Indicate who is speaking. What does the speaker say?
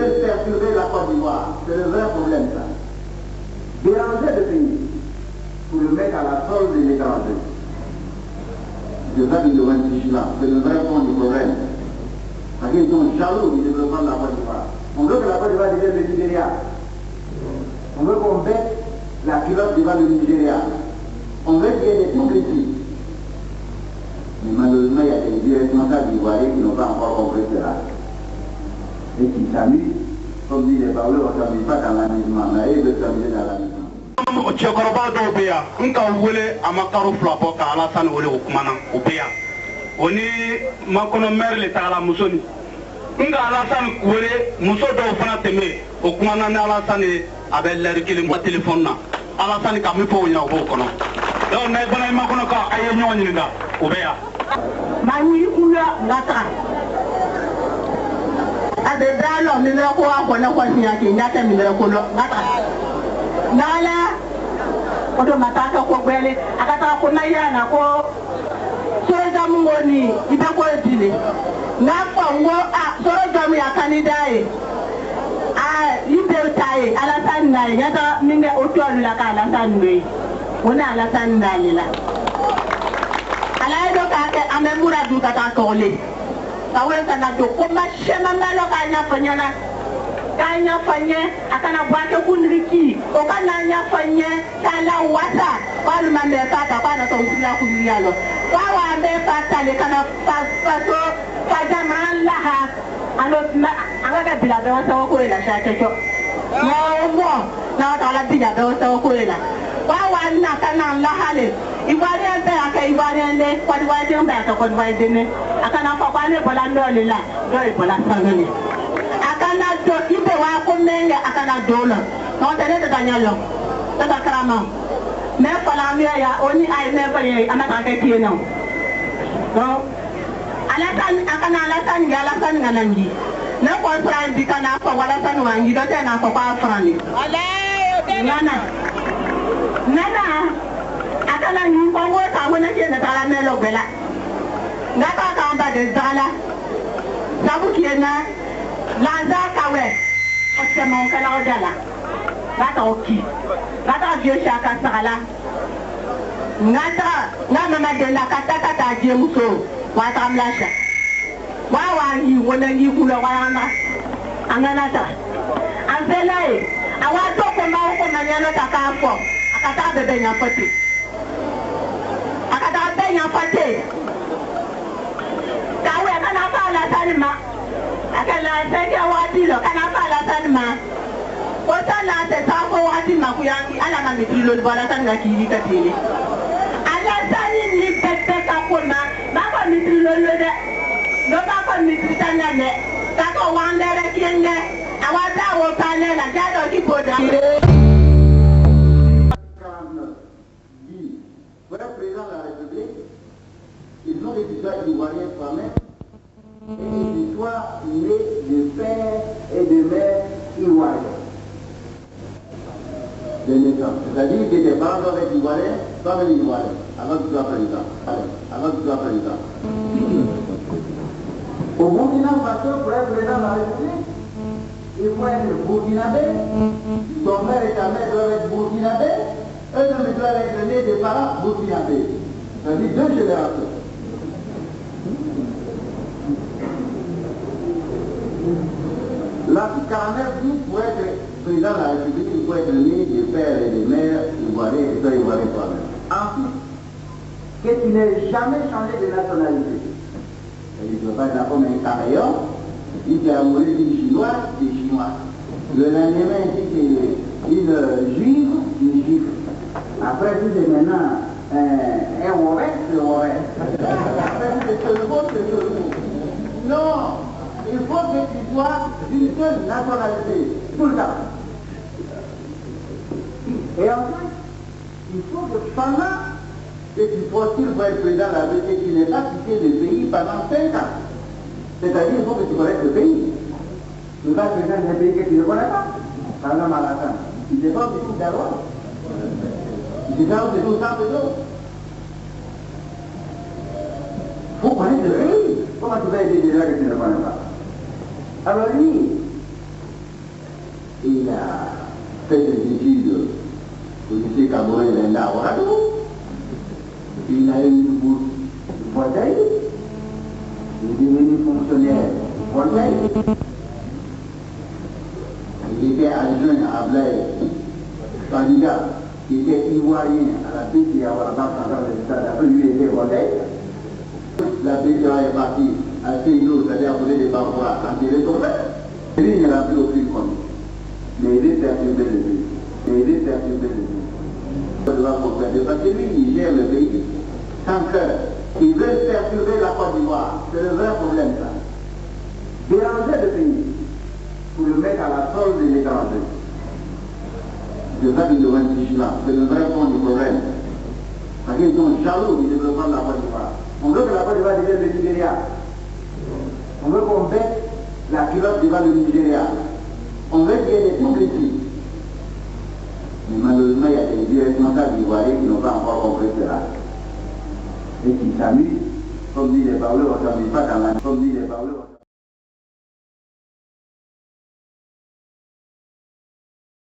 Speaker 1: veulent perturber la Côte d'Ivoire. C'est le vrai problème, ça. Déranger le pays pour le mettre à la solde des étrangers. C'est ça qu'ils devraient être vigilants. C'est le vrai fond du problème. Parce qu'ils sont jaloux du développement de la Côte d'Ivoire. On veut que la Côte d'Ivoire devienne le Nigeria. On veut qu'on baisse la culotte devant le Nigeria. On veut qu'il y ait des tout petits. Mais malheureusement, il y a des responsables ivoiriens qui n'ont pas encore compris cela. Et qui s'amusent, comme disent les parleurs, on ne s'amuse pas dans l'amusement, mais ils veulent s'amuser dans l'amusement.
Speaker 2: Cɛkɔrɔba dɔw bɛ yan n ka wele a ma karo fila bɔ ka Alasani wele o kumana o bɛ yan o ni Makɔnɔ maire le tagala muso ni n ka Alasani wele muso dɔw fana tɛmɛ o kumana ni Alasani ye a bɛ lɛri kelen bɔ téléphone na Alasani ka min fɔ o ɲɛna o b'o kɔnɔ donc n'a fana ye Makɔnɔ ka a ye ɲɔgɔn ɲininka o bɛ yan.
Speaker 3: maa nyi kuya nga taga a bɛ da lɔ mi bɛ ko a kɔnɔ kɔni ya k'i ɲa tɛ mi bɛ ko lɔ nga taga. Nala odo mataka ko gwele akata ko nayana ko soja mungoni ibe ko dile na kongo a soja mu yakani dai a ibe tai Alasani nai yata minga otolu la ka Alasani nai wona Alasani nai la ala do ka ke amemura du ka ta tole ka wen kana do ko ma shema ngalo ka nya fanyana kanya fanye akana bwake kunriki okana nya fanye kala wata kwalu mande pata kana to kula kunyalo kwawa mbe pata le kana paso kajama laha ano anga bila be wasa ko ila shakecho mo na tala bila be wasa ko ila kwawa na kana lahale iwari ante aka iwari ende kwadi wadi mbe aka kwadi wadi ne akana fa kwane bola ndole la do bola sanani akana do ibe wa ko menge akana dola no tene de danyalo tata karama me fala mi ya oni ai me fa ye amata ka tieno no Alasani akana Alasani ya Alasani nganangi na ko fran di kana fa wala san wangi do tena fa kwa frani nana akana ni ko ta wona ke na tala melo bela ngaka ka amba de dala sabu kiena Lanza kawe, oche mon kala odala. Gata oki, gata vieux chaka sala. Nga mama de la kata die muso, wata mlasha. Wawangi wonangi kula wayanga. Anganata. Anzelae, awato ko ma ko nanyano takafo. Akata bebe nya pati. Akata bebe nya pati. Kawe kana fa Alasani ma. Akala senya wadi lo kana fa Alasani ma ota la te ta ko wadi ma ku yangi ala ma mitri lo bala tan ga kiri ka tele Alasani ni pepe ka ko ma ba ko mitri lo de no ba ko mitri tan ne ka ko wandere kienge awada wo panel la jado ki boda
Speaker 1: Voilà le président de la République, ils ont des histoires ivoiriennes quand-même. Et une histoire née de père et de mère ivoiriens. De naissance. C'est-à-dire que tes parents doivent être ivoiriens, doivent être ivoiriens, avant que tu sois président. Avant que tu sois président. Au Burkina Faso, pour être président de la République, il faut être burkinabé. Ton père et ta mère doivent être burkinabés. Eux doivent être nés de parents burkinabés. C'est-à-dire 2 générations. L'article 49 dit pour être président de la République, il faut être né des pères et des mères ivoiriens et des ivoiriens toi-même. Ensuite, que tu n'aies jamais changé de nationalité. Il ne peut pas être comme un caméléon, il dit à mourir d'une chinoise, des chinois. Le lendemain, il dit une juive, une juive. Après, il dit maintenant un oreille, c'est oreille. Après, c'est ce mot, c'est ce mot. Non! Il faut que tu sois d'une seule nationalité, tout le temps. Et ensuite, il faut que pendant que tu postules pour être président de la République, tu n'aies pas quitté le pays pendant 5 ans. C'est-à-dire qu'il faut que tu connaisses le pays. Tu ne vas pas être président d'un pays que tu ne connais pas. Par exemple, à la fin. Tu ne sais pas où c'est tout d'abord. Tu ne sais pas où c'est tout ça, c'est tout. Il faut connaître le pays. Comment tu vas aider des gens que tu ne connais pas? Alors lui, Wenda Ouattara. Il a eu une bourse du Conseil. Il est devenu fonctionnaire du Conseil. Il était adjoint à Blaise, candidat qui était ivoirien à la BCA, à la Banque centrale de l'État, après lui il était Conseil. La BCA est partie à Séino, c'est-à-dire à poser des barbares quand il est tombé. Lui, il n'a plus aucune compte. Mais il est perturbé le pays. Mais il est perturbé le pays. On doit comprendre parce que lui, il gère le pays sans cœur. Il veut perturber la Côte d'Ivoire. C'est le vrai problème, ça. Déranger le pays pour le mettre à la solde des étrangers. C'est ça qu'ils devraient dire là. C'est le vrai fond du problème. Parce qu'ils sont jaloux du développement de la Côte d'Ivoire. On veut que la Côte d'Ivoire devienne le Nigeria. On veut qu'on baisse la culotte devant le Nigeria. On veut qu'il y ait des hypocrisies. Mais malheureusement, il y a des responsables ivoiriens qui n'ont pas encore compris cela. Et qui s'amusent, comme dit les parleurs, on ne s'amuse pas dans la... Comme dit les parleurs.